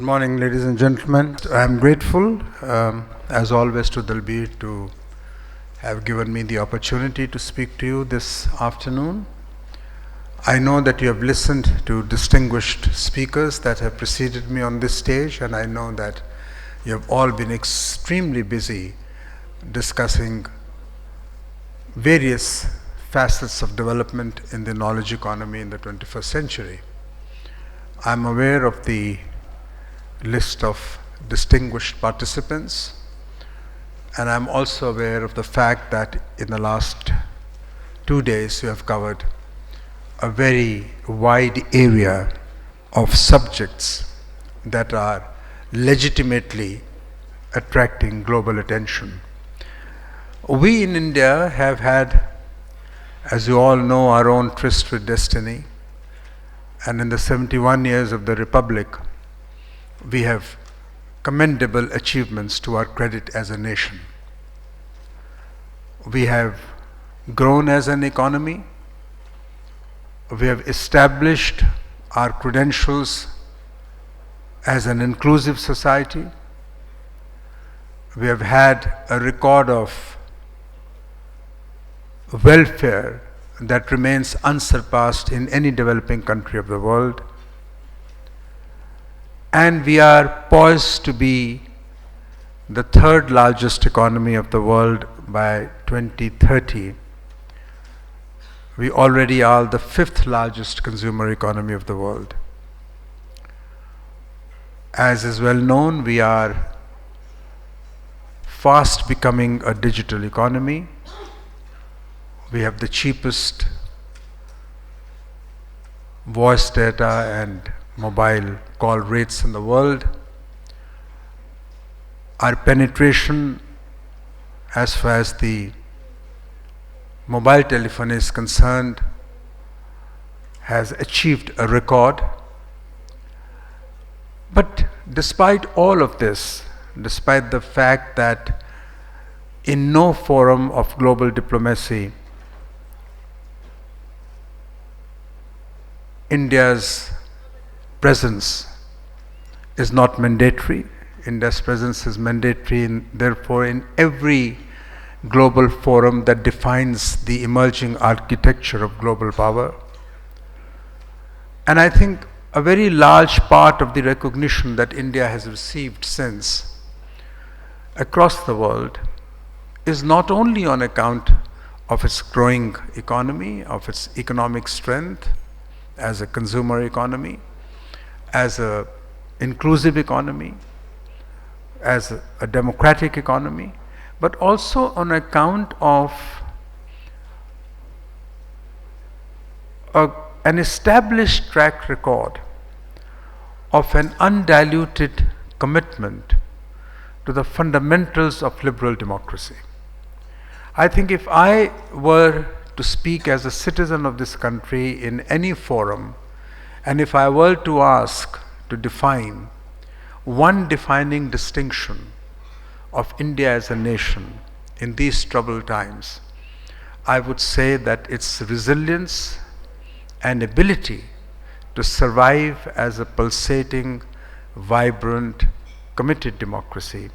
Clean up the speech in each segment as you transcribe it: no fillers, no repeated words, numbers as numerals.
morning, ladies and gentlemen. I am grateful, as always, to Dalbir to have given me the opportunity to speak to you this afternoon. I know that you have listened to distinguished speakers that have preceded me on this stage, and I know that you have all been extremely busy discussing various facets of development in the knowledge economy in the 21st century. I'm aware of the list of distinguished participants, and I'm also aware of the fact that in the last 2 days you have covered a very wide area of subjects that are legitimately attracting global attention. We in India have had, as you all know, our own tryst with destiny, and in the 71 years of the Republic, we have commendable achievements to our credit as a nation. We have grown as an economy. We have established our credentials as an inclusive society. We have had a record of welfare that remains unsurpassed in any developing country of the world. And we are poised to be the third largest economy of the world by 2030. We already are the fifth largest consumer economy of the world. As is well known, we are fast becoming a digital economy. We have the cheapest voice data and mobile call rates in the world. Our penetration as far as the mobile telephone is concerned has achieved a record. But despite all of this, despite the fact that in no forum of global diplomacy India's presence is not mandatory. India's presence is mandatory, therefore, in every global forum that defines the emerging architecture of global power. And I think a very large part of the recognition that India has received since across the world is not only on account of its growing economy, of its economic strength as a consumer economy, as an inclusive economy, as a democratic economy, but also on account of an established track record of an undiluted commitment to the fundamentals of liberal democracy. I think if I were to speak as a citizen of this country in any forum, and if I were to ask to define one defining distinction of India as a nation in these troubled times, I would say that its resilience and ability to survive as a pulsating, vibrant, committed democracy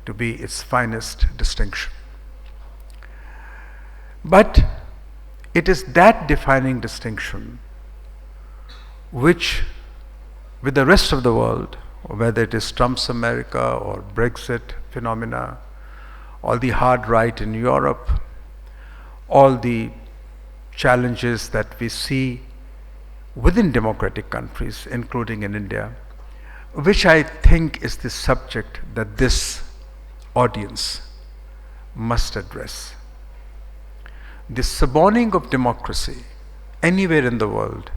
to be its finest distinction. But it is that defining distinction which, with the rest of the world, whether it is Trump's America or Brexit phenomena, all the hard right in Europe, all the challenges that we see within democratic countries, including in India, which I think is the subject that this audience must address. The suborning of democracy anywhere in the world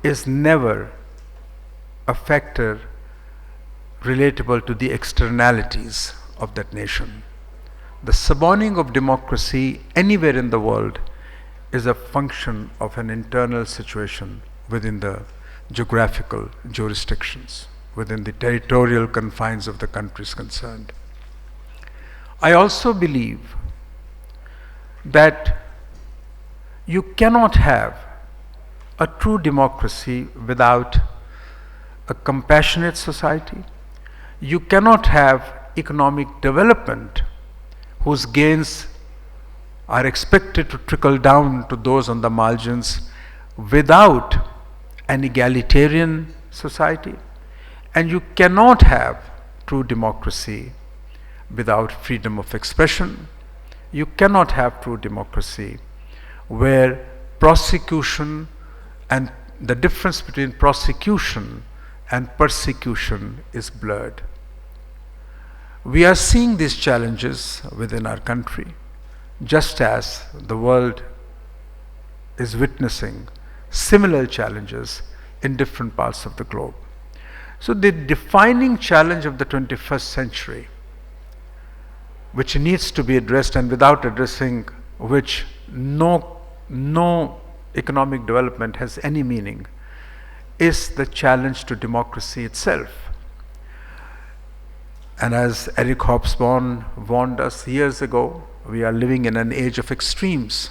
is never a factor relatable to the externalities of that nation. The suborning of democracy anywhere in the world is a function of an internal situation within the geographical jurisdictions, within the territorial confines of the countries concerned. I also believe that you cannot have a true democracy without a compassionate society. You cannot have economic development whose gains are expected to trickle down to those on the margins without an egalitarian society. And you cannot have true democracy without freedom of expression. You cannot have true democracy where prosecution and the difference between prosecution and persecution is blurred. We are seeing these challenges within our country, just as the world is witnessing similar challenges in different parts of the globe. So the defining challenge of the 21st century, which needs to be addressed and without addressing which no economic development has any meaning, is the challenge to democracy itself. And as Eric Hobsbawm warned us years ago, we are living in an age of extremes.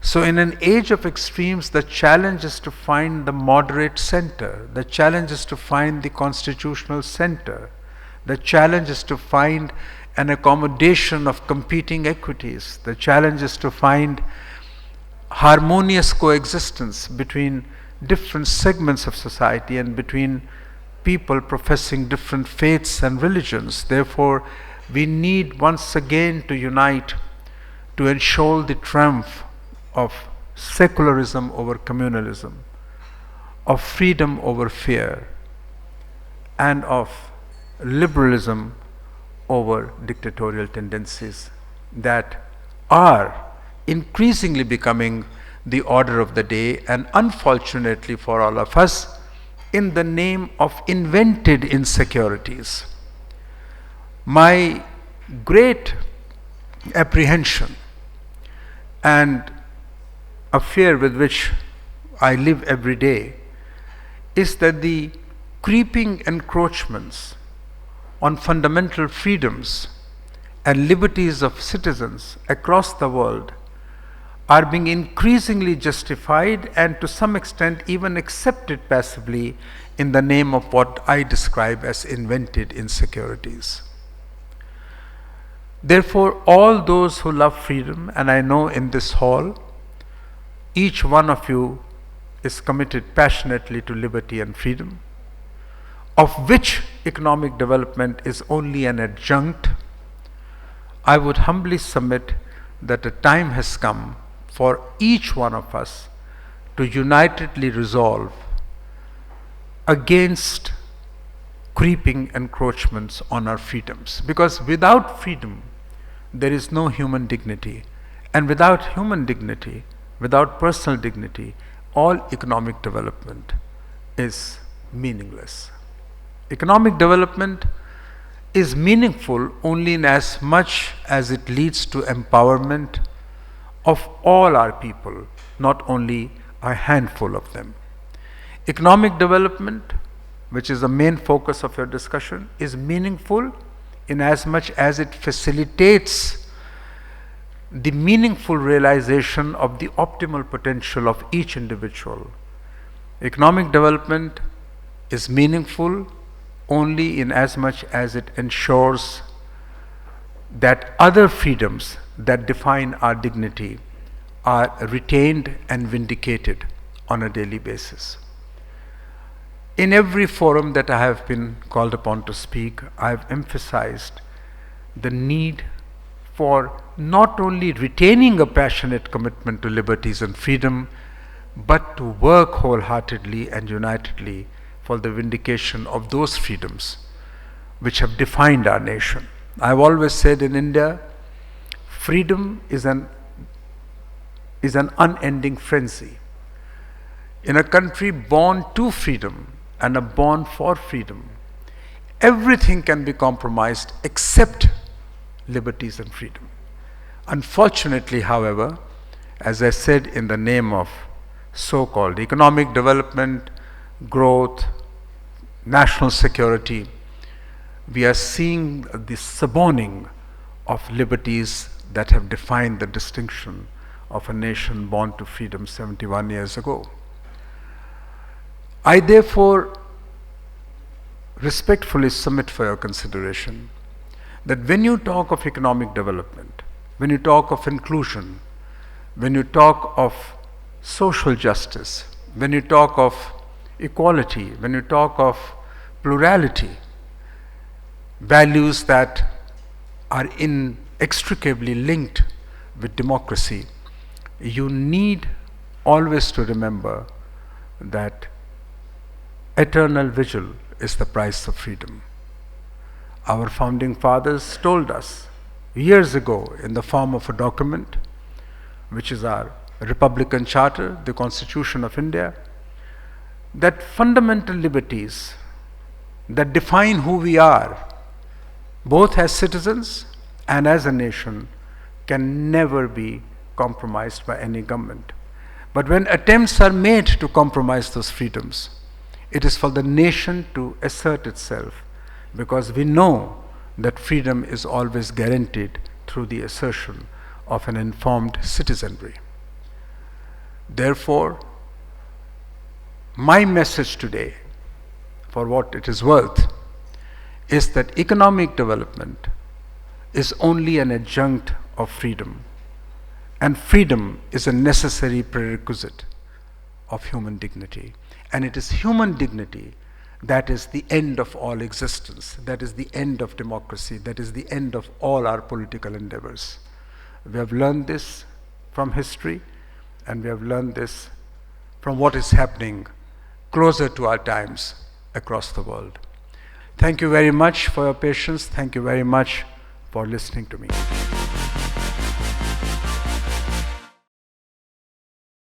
So in an age of extremes, the challenge is to find the moderate center. The challenge is to find the constitutional center. The challenge is to find an accommodation of competing equities. The challenge is to find harmonious coexistence between different segments of society and between people professing different faiths and religions. Therefore, we need once again to unite to ensure the triumph of secularism over communalism, of freedom over fear, and of liberalism over dictatorial tendencies that are increasingly becoming the order of the day, and unfortunately for all of us, in the name of invented insecurities. My great apprehension and a fear with which I live every day is that the creeping encroachments on fundamental freedoms and liberties of citizens across the world are being increasingly justified and to some extent even accepted passively in the name of what I describe as invented insecurities. Therefore, all those who love freedom, and I know in this hall, each one of you is committed passionately to liberty and freedom, of which economic development is only an adjunct, I would humbly submit that a time has come for each one of us to unitedly resolve against creeping encroachments on our freedoms. Because without freedom, there is no human dignity. And without human dignity, without personal dignity, all economic development is meaningless. Economic development is meaningful only in as much as it leads to empowerment of all our people, not only a handful of them. Economic development, which is the main focus of your discussion, is meaningful in as much as it facilitates the meaningful realization of the optimal potential of each individual. Economic development is meaningful only in as much as it ensures that other freedoms that define our dignity are retained and vindicated on a daily basis. In every forum that I have been called upon to speak, I have emphasized the need for not only retaining a passionate commitment to liberties and freedom, but to work wholeheartedly and unitedly for the vindication of those freedoms which have defined our nation. I've always said in India, freedom is an unending frenzy. In a country born to freedom and a born for freedom, everything can be compromised except liberties and freedom. Unfortunately, however, as I said, in the name of so-called economic development, growth, national security, we are seeing the suborning of liberties that have defined the distinction of a nation born to freedom 71 years ago. I therefore respectfully submit for your consideration that when you talk of economic development, when you talk of inclusion, when you talk of social justice, when you talk of equality, when you talk of plurality, values that are inextricably linked with democracy, you need always to remember that eternal vigil is the price of freedom. Our founding fathers told us years ago in the form of a document, which is our Republican Charter, the Constitution of India, that fundamental liberties that define who we are, both as citizens and as a nation, can never be compromised by any government. But when attempts are made to compromise those freedoms, it is for the nation to assert itself, because we know that freedom is always guaranteed through the assertion of an informed citizenry. Therefore, my message today, for what it is worth, is that economic development is only an adjunct of freedom, and freedom is a necessary prerequisite of human dignity. And it is human dignity that is the end of all existence, that is the end of democracy, that is the end of all our political endeavors. We have learned this from history, and we have learned this from what is happening closer to our times across the world. Thank you very much for your patience. Thank you very much for listening to me.